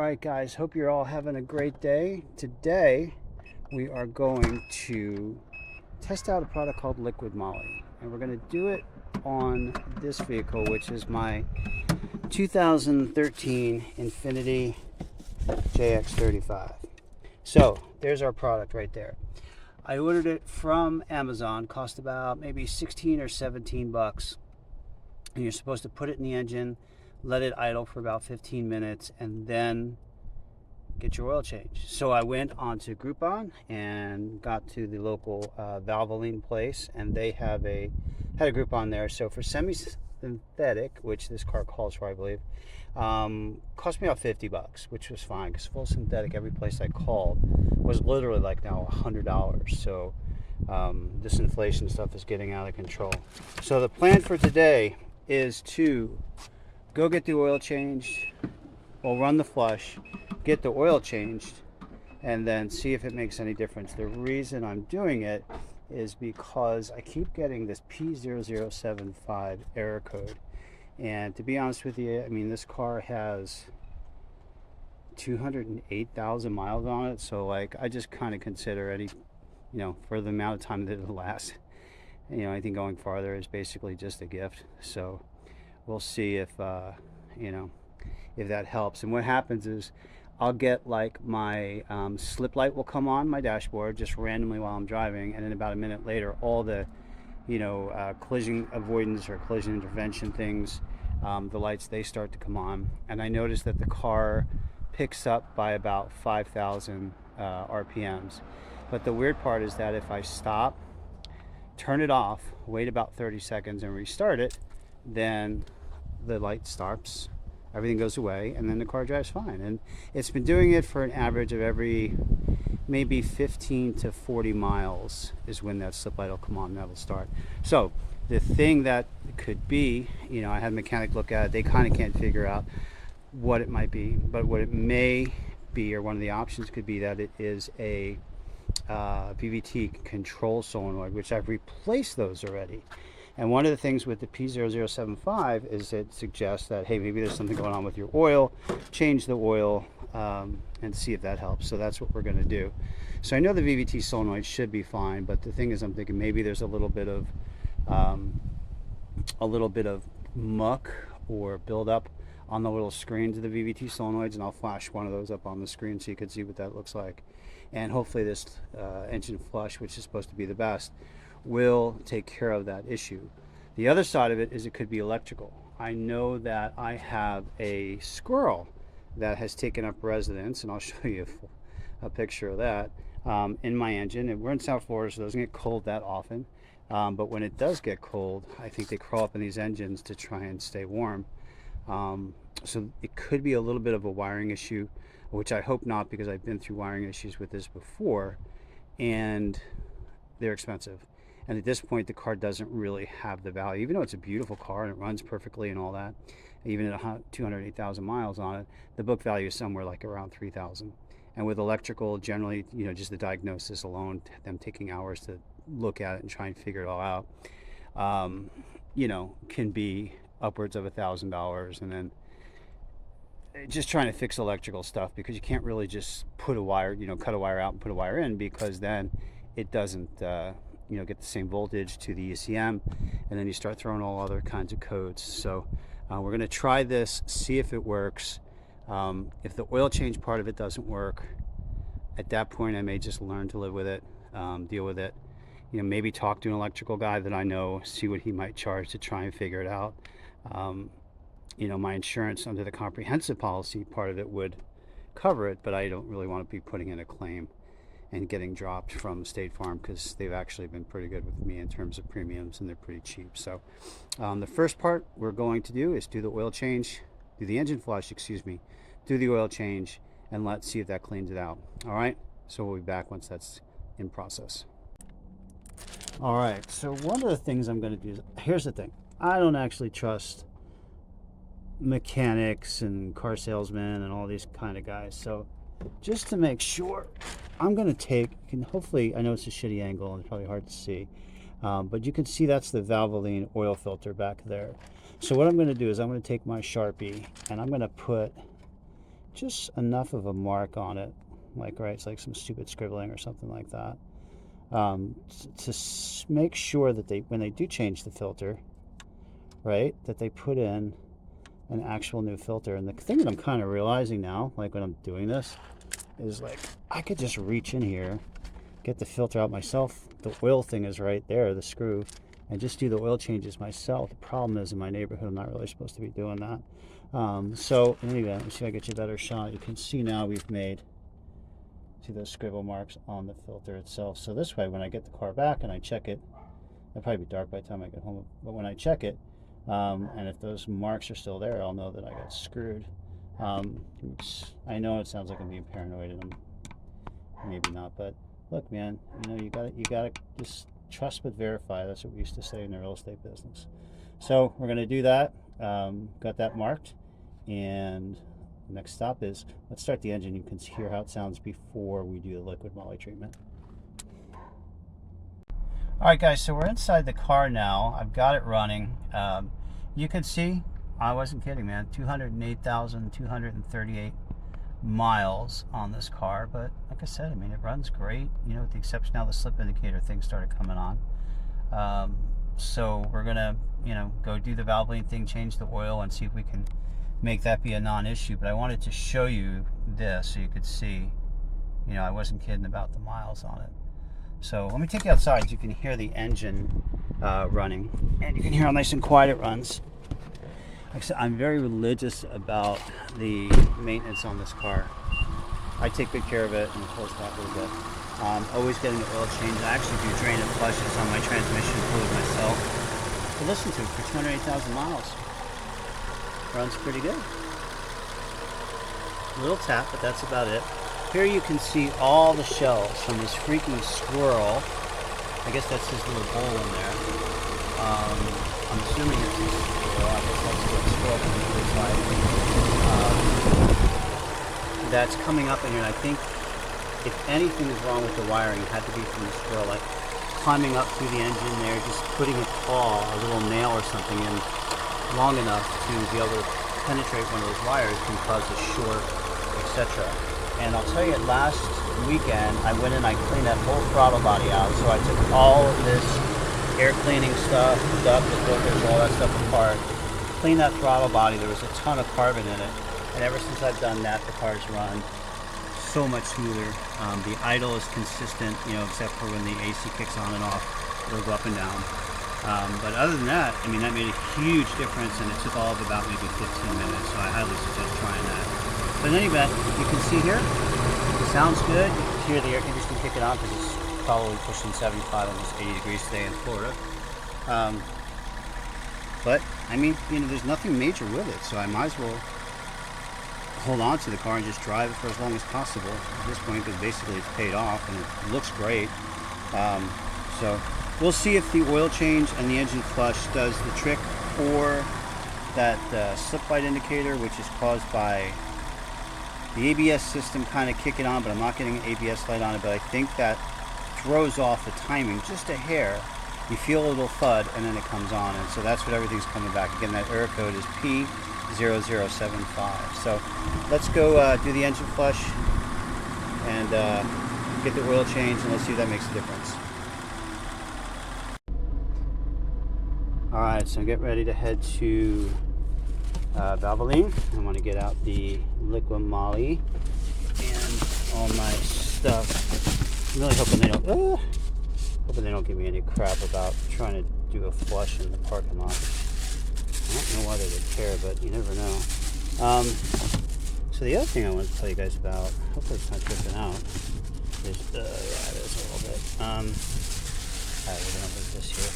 right, guys, hope you're all having a great day. Today we are going to test out a product called Liqui Moly, and we're going to do it on this vehicle, which is my 2013 Infiniti JX35. So there's our product right there. I ordered it from Amazon, cost about maybe 16 or 17 bucks. And you're supposed to put it in the engine, let it idle for about 15 minutes, and then get your oil change. So I went onto Groupon and got to the local Valvoline place, and they had a Groupon there. So for semi-synthetic, which this car calls for, I believe, cost me about 50 bucks, which was fine, because full synthetic, every place I called was literally like now $100. So this inflation stuff is getting out of control. So the plan for today is to go get the oil changed. We'll run the flush, get the oil changed, and then see if it makes any difference. The reason I'm doing it is because I keep getting this P0075 error code. And to be honest with you, I mean, this car has 208,000 miles on it. So like, I just kind of consider any, for the amount of time that it'll last, anything going farther is basically just a gift. So we'll see if if that helps. And what happens is I'll get like my slip light will come on my dashboard just randomly while I'm driving, and then about a minute later all the collision avoidance or collision intervention things, the lights, they start to come on. And I notice that the car picks up by about 5,000 RPMs. But the weird part is that if I stop, turn it off, wait about 30 seconds and restart it, then the light stops, everything goes away, and then the car drives fine. And it's been doing it for an average of every maybe 15 to 40 miles is when that slip light will come on, that'll start. So the thing that could be, I had a mechanic look at it, they kind of can't figure out what it might be, but what it may be, or one of the options could be, that it is a VVT control solenoid, which I've replaced those already. And one of the things with the P0075 is it suggests that, hey, maybe there's something going on with your oil, change the oil, and see if that helps. So that's what we're going to do. So I know the VVT solenoid should be fine, but the thing is, I'm thinking maybe there's a little bit of muck or buildup on the little screens of the VVT solenoids, and I'll flash one of those up on the screen so you can see what that looks like. And hopefully this engine flush, which is supposed to be the best, will take care of that issue. The other side of it is it could be electrical. I know that I have a squirrel that has taken up residence, and I'll show you a picture of that, in my engine. And we're in South Florida, so it doesn't get cold that often. But when it does get cold, I think they crawl up in these engines to try and stay warm. So it could be a little bit of a wiring issue, which I hope not, because I've been through wiring issues with this before, and they're expensive. And at this point, the car doesn't really have the value, even though it's a beautiful car and it runs perfectly and all that. Even at 208,000 miles on it, the book value is somewhere like around 3,000. And with electrical, generally, just the diagnosis alone, them taking hours to look at it and try and figure it all out, can be upwards of $1,000. And then just trying to fix electrical stuff, because you can't really just put a wire, cut a wire out and put a wire in, because then it doesn't get the same voltage to the ECM, and then you start throwing all other kinds of codes. So we're going to try this, see if it works. If the oil change part of it doesn't work, at that point I may just learn to live with it, deal with it. Maybe talk to an electrical guy that I know, see what he might charge to try and figure it out. My insurance under the comprehensive policy part of it would cover it, but I don't really want to be putting in a claim and getting dropped from State Farm, because they've actually been pretty good with me in terms of premiums, and they're pretty cheap. So the first part we're going to do is do the oil change, do the engine flush, do the oil change, and let's see if that cleans it out. All right, so we'll be back once that's in process. All right, so one of the things I'm going to do is, here's the thing, I don't actually trust mechanics and car salesmen and all these kind of guys. So just to make sure, I'm going to hopefully, I know it's a shitty angle and it's probably hard to see, but you can see that's the Valvoline oil filter back there. So what I'm going to do is I'm going to take my Sharpie and I'm going to put just enough of a mark on it, like, right, it's like some stupid scribbling or something like that, to make sure that when they do change the filter, right, that they put in an actual new filter. And the thing that I'm kind of realizing now, like when I'm doing this, is like I could just reach in here, get the filter out myself. The oil thing is right there, the screw, and just do the oil changes myself. The problem is, in my neighborhood, I'm not really supposed to be doing that. So anyway, let me see if I get you a better shot. You can see now we've made, see those scribble marks on the filter itself. So this way, when I get the car back and I check it, it'll probably be dark by the time I get home, but when I check it, and if those marks are still there, I'll know that I got screwed. I know it sounds like I'm being paranoid, and I'm maybe not, but look, man, you gotta just trust but verify. That's what we used to say in the real estate business. So we're gonna do that. Got that marked, and the next stop is, let's start the engine. You can hear how it sounds before we do the liquid moly treatment. All right, guys, so we're inside the car now. I've got it running. You can see, I wasn't kidding, man, 208,238 miles on this car. But like I said, I mean, it runs great, with the exception now the slip indicator thing started coming on. So we're gonna, go do the valvoline thing, change the oil, and see if we can make that be a non-issue. But I wanted to show you this so you could see, I wasn't kidding about the miles on it. So let me take you outside so you can hear the engine running, and you can hear how nice and quiet it runs. Like I said, I'm very religious about the maintenance on this car. I take good care of it and close that a little bit. Always getting the oil change. I actually do drain and flushes on my transmission fluid myself. But listen to it, for 208,000 miles, runs pretty good. A little tap, but that's about it. Here you can see all the shells from this freaking squirrel. I guess that's his little bowl in there. I'm assuming it's his squirrel. I guess that's what squirrel looks like. That's coming up in here, and I think if anything is wrong with the wiring, it had to be from the squirrel, like climbing up through the engine there, just putting a claw, a little nail or something in long enough to be able to penetrate one of those wires can cause a short, etc. And I'll tell you, last weekend, I went and I cleaned that whole throttle body out. So I took all of this air cleaning stuff, duct, the filters, all that stuff apart, cleaned that throttle body. There was a ton of carbon in it. And ever since I've done that, the car's run so much smoother. The idle is consistent, except for when the AC kicks on and off, it'll go up and down. But other than that, I mean, that made a huge difference, and it took all of about maybe 15 minutes. So I highly suggest trying that. But in any event, you can see here, it sounds good. You can hear the air conditioning kicking on because it's probably pushing 75, almost 80 degrees today in Florida. But, I mean, there's nothing major with it, so I might as well hold on to the car and just drive it for as long as possible at this point, because basically it's paid off and it looks great. So we'll see if the oil change and the engine flush does the trick for that slip light indicator, which is caused by the ABS system kind of kicking on, but I'm not getting an ABS light on it. But I think that throws off the timing just a hair. You feel a little thud, and then it comes on, and so that's what everything's coming back. Again, that error code is P0075. So let's go do the engine flush and get the oil change, and let's see if that makes a difference. All right, so get ready to head to Valvoline. I want to get out the Liqui Moly and all my stuff. I'm really hoping they don't give me any crap about trying to do a flush in the parking lot. I don't know why they would care, but you never know. So the other thing I want to tell you guys about, hopefully it's not tripping out, is yeah, it is a little bit. Alright, we're gonna move this here.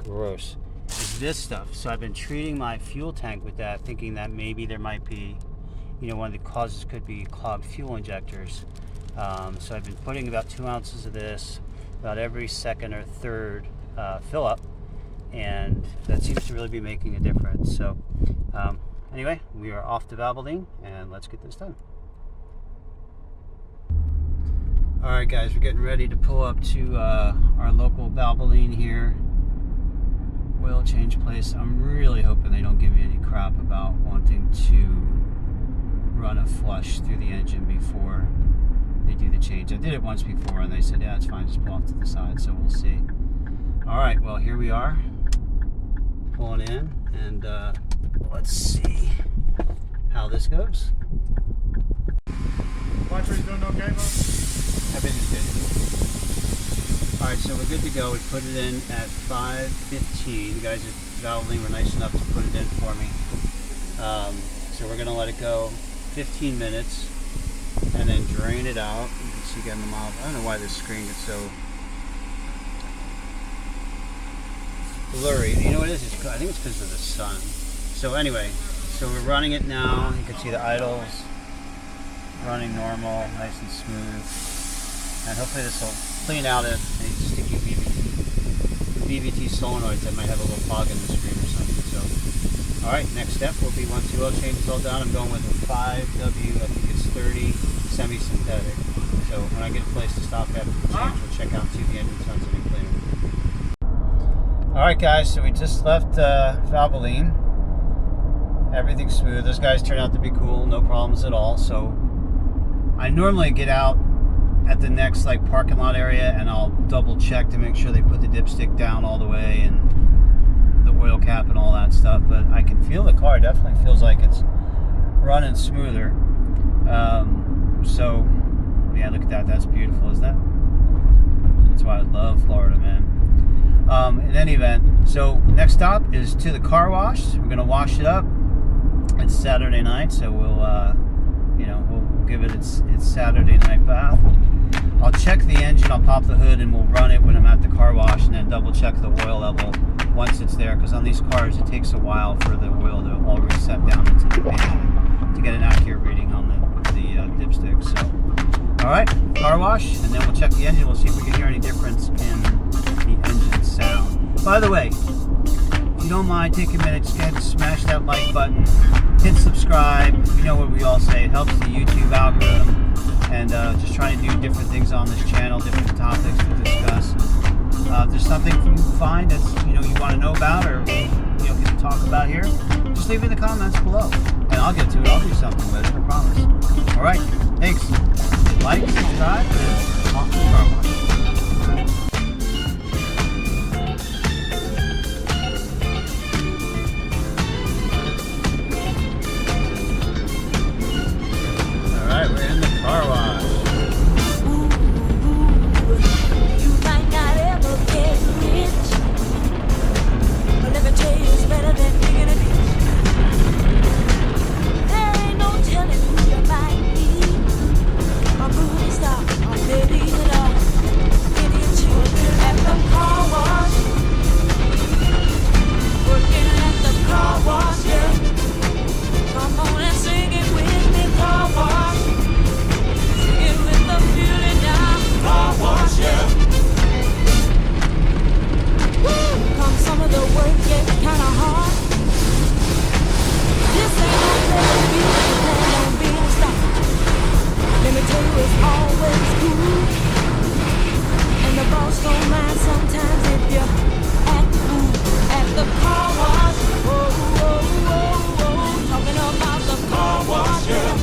Gross. Is this stuff. So I've been treating my fuel tank with that, thinking that maybe there might be, one of the causes could be clogged fuel injectors. So I've been putting about 2 ounces of this about every second or third fill up, and that seems to really be making a difference. So anyway, we are off to Valvoline, and let's get this done. All right, guys, we're getting ready to pull up to our local Valvoline here, oil change place. I'm really hoping they don't give me any crap about wanting to run a flush through the engine before they do the change. I did it once before and they said, yeah, it's fine, just pull off to the side, so we'll see. All right, well, here we are, pulling in, and let's see how this goes. Battery's doing okay, bud? Everything's good. All right, so we're good to go. We put it in at 5:15. The guys at Valvoline were nice enough to put it in for me. So we're gonna let it go 15 minutes and then drain it out. You can see getting the miles. I don't know why this screen gets so blurry. You know what it is? I think it's because of the sun. So anyway, so we're running it now. You can see the idles running normal, nice and smooth. And hopefully this will clean out any sticky VVT solenoids that might have a little fog in the screen or something. So, all right, next step will be once the oil change is all done, I'm going with a 5W, I think it's 30 semi-synthetic. So when I get a place to stop after the change, we'll check out and see if the engine sounds any cleaner. All right, guys, so we just left Valvoline. Everything's smooth. Those guys turned out to be cool, no problems at all. So I normally get out at the next parking lot area and I'll double check to make sure they put the dipstick down all the way and the oil cap and all that stuff, but I can feel the car definitely feels like it's running smoother. So yeah, look at that, that's beautiful, isn't that? That's why I love Florida, man. In any event, so next stop is to the car wash. We're gonna wash it up. It's Saturday night, so we'll give it its Saturday night bath. I'll check the engine, I'll pop the hood, and we'll run it when I'm at the car wash, and then double check the oil level once it's there, because on these cars it takes a while for the oil to all reset down into the pan to get an accurate reading on the dipstick. So, all right, car wash, and then we'll check the engine. We'll see if we can hear any difference in the engine sound. By the way, if you don't mind, take a minute, just go ahead and smash that like button, hit subscribe. You know what we all say, it helps the YouTube algorithm, and just trying to do different things on this channel, different topics to discuss. If there's something you find that you want to know about or get to talk about here, just leave it in the comments below, and I'll get to it. I'll do something with it, I promise. All right, thanks. Like, subscribe, and off to the car wash. We're in the car wash. You might not ever get rich, but let me tell you, it's better than digging a ditch. There ain't no telling who you might be, a movie star, or maybe even any children at the car wash, working at the car wash, yeah. Come on and sing it with me, car wash. Some of the work gets kinda hard. This ain't no place to be, plan on being a star. Let me tell you, it's always cool, and the boss don't mind sometimes if you act cool at the car wash. Talking about the car wash, yeah.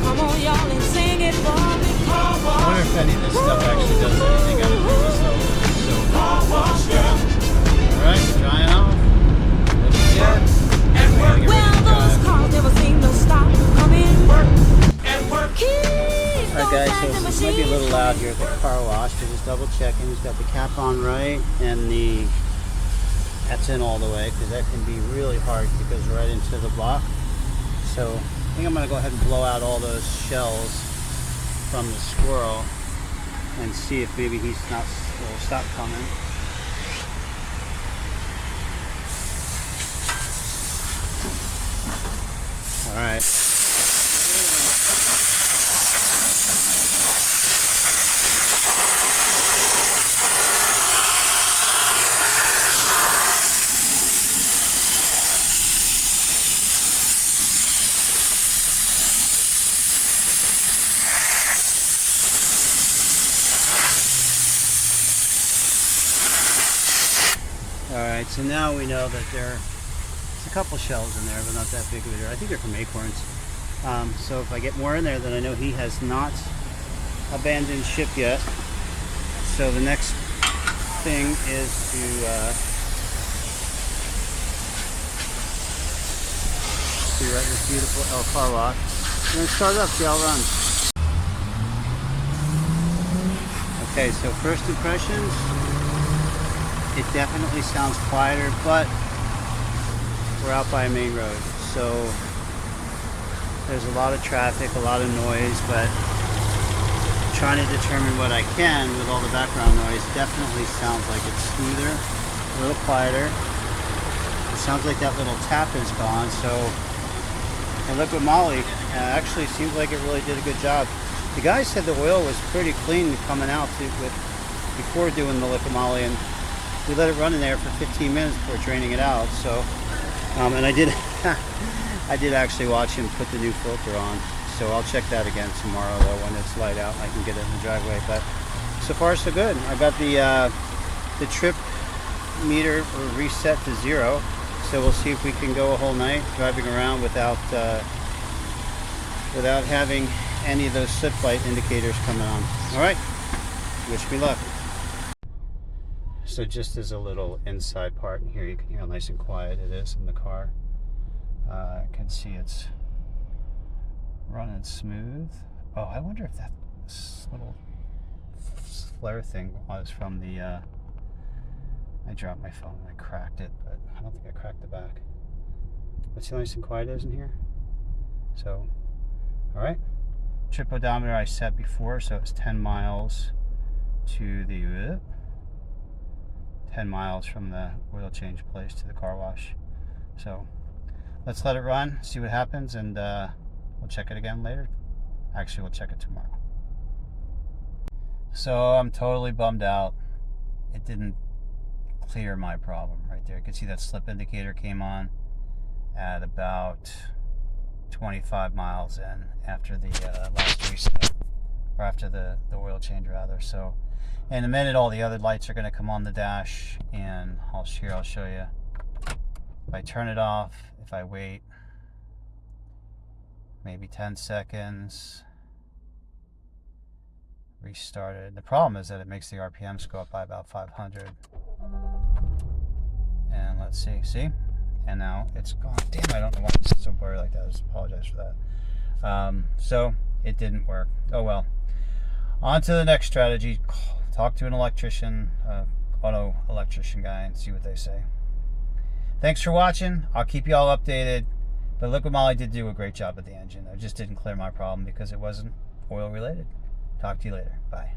Come on, y'all, and sing it for me, car wash. I wonder if any of this stuff actually does anything out of this though. So, Car wash, yeah. Alright, drying off. Looking good. Well, those cars never seem to stop coming. Work and work. Alright guys, so this might be a little loud here at the car wash. We're just double checking. He's got the cap on right, and that's in all the way, because that can be really hard. It goes right into the block. So I think I'm going to go ahead and blow out all those shells from the squirrel and see if maybe will stop coming. All right. Alright, so now we know that there's a couple shells in there, but not that big of a deal. I think they're from acorns. So if I get more in there, then I know he has not abandoned ship yet. So the next thing is to be right this beautiful El car wash. And then start it up, see how it runs. Okay, so first impressions, it definitely sounds quieter, but we're out by a main road, so there's a lot of traffic, a lot of noise, but trying to determine what I can with all the background noise, definitely sounds like it's smoother, a little quieter. It sounds like that little tap is gone, so, and Liqui Moly actually seems like it really did a good job. The guy said the oil was pretty clean coming out before doing the Liqui Moly, and we let it run in there for 15 minutes before draining it out. So, and I did, I did actually watch him put the new filter on. So I'll check that again tomorrow, though, when it's light out and I can get it in the driveway. But so far so good. I got the trip meter reset to 0. So we'll see if we can go a whole night driving around without having any of those soot light indicators coming on. All right, wish me luck. So just as a little inside part in here, you can hear how nice and quiet it is in the car. I can see it's running smooth. Oh, I wonder if that little flare thing was from the I dropped my phone and I cracked it, but I don't think I cracked the back. But see how nice and quiet it is in here? So, all right. Trip odometer I set before, so it's 10 miles to the 10 miles from the oil change place to the car wash. So let's let it run, see what happens, and we'll check it again later. Actually, we'll check it tomorrow. So I'm totally bummed out. It didn't clear my problem right there. You can see that slip indicator came on at about 25 miles in after the last reset, or after the oil change rather. So in a minute all the other lights are going to come on the dash, and I'll show you. If I turn it off, if I wait maybe 10 seconds, restart it. The problem is that it makes the RPMs go up by about 500. And let's see, and now it's gone. Damn, I don't know why it's so blurry like that. I just apologize for that. So it didn't work. Oh well. On to the next strategy. Talk to an electrician, auto electrician guy, and see what they say. Thanks for watching. I'll keep you all updated. But Liqui Moly did do a great job at the engine. It just didn't clear my problem because it wasn't oil related. Talk to you later. Bye.